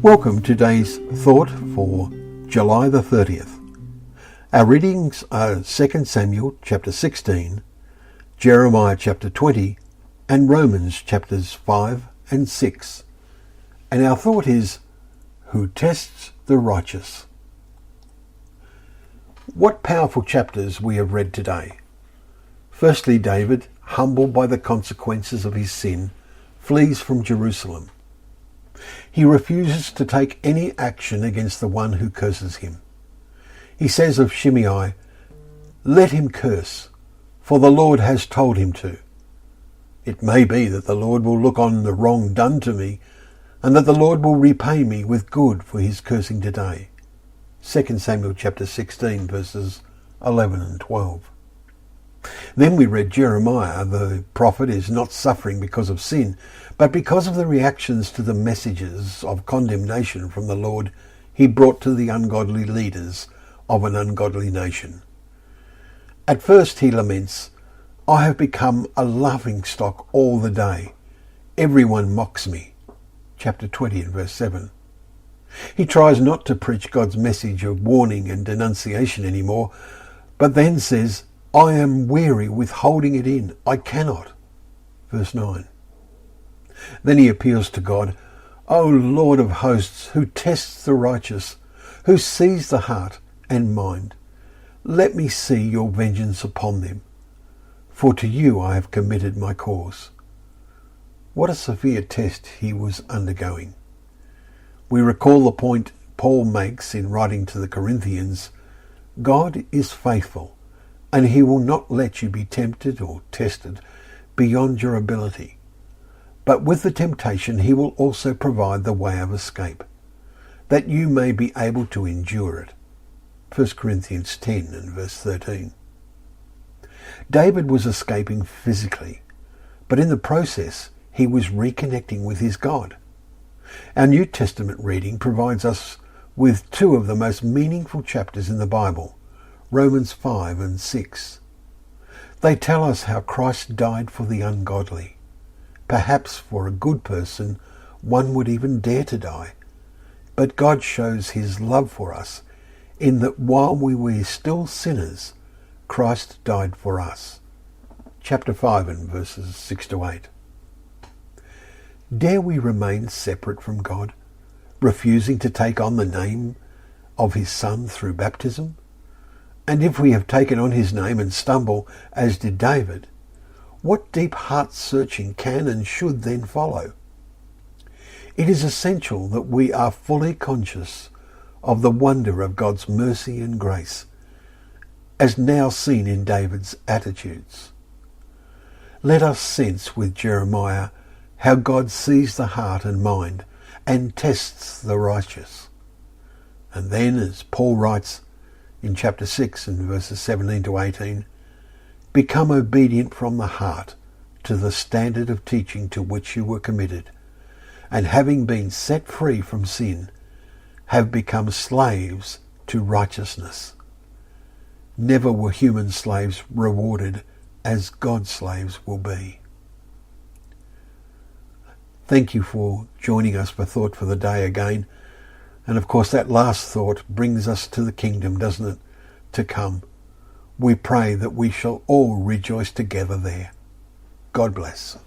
Welcome to today's thought for July the 30th. Our readings are 2 Samuel chapter 16, Jeremiah chapter 20 and Romans chapters 5 and 6. And our thought is, who tests the righteous? What powerful chapters we have read today. Firstly, David, humbled by the consequences of his sin, flees from Jerusalem. He refuses to take any action against the one who curses him. He says of Shimei, "Let him curse, for the Lord has told him to. It may be that the Lord will look on the wrong done to me, and that the Lord will repay me with good for his cursing today." 2 Samuel chapter 16 verses 11 and 12. Then we read Jeremiah. The prophet is not suffering because of sin, but because of the reactions to the messages of condemnation from the Lord he brought to the ungodly leaders of an ungodly nation. At first he laments, "I have become a laughingstock all the day. Everyone mocks me." Chapter 20 and verse 7. He tries not to preach God's message of warning and denunciation anymore, but then says, "I am weary with holding it in. I cannot." Verse 9. Then he appeals to God, "O Lord of hosts, who tests the righteous, who sees the heart and mind, let me see your vengeance upon them, for to you I have committed my cause." What a severe test he was undergoing. We recall the point Paul makes in writing to the Corinthians, God is faithful, and he will not let you be tempted or tested beyond your ability. But with the temptation he will also provide the way of escape, that you may be able to endure it. 1 Corinthians 10 and verse 13. David was escaping physically, but in the process he was reconnecting with his God. Our New Testament reading provides us with two of the most meaningful chapters in the Bible, Romans 5 and 6. They tell us how Christ died for the ungodly. Perhaps for a good person, one would even dare to die. But God shows his love for us in that while we were still sinners, Christ died for us. Chapter 5 and verses 6 to 8. Dare we remain separate from God, refusing to take on the name of his Son through baptism? And if we have taken on his name and stumble, as did David, what deep heart-searching can and should then follow? It is essential that we are fully conscious of the wonder of God's mercy and grace, as now seen in David's attitudes. Let us sense with Jeremiah how God sees the heart and mind and tests the righteous. And then, as Paul writes in chapter 6 and verses 17 to 18, become obedient from the heart to the standard of teaching to which you were committed, and having been set free from sin, have become slaves to righteousness. Never were human slaves rewarded as God's slaves will be. Thank you for joining us for Thought for the Day again. And of course that last thought brings us to the kingdom, doesn't it, to come. We pray that we shall all rejoice together there. God bless.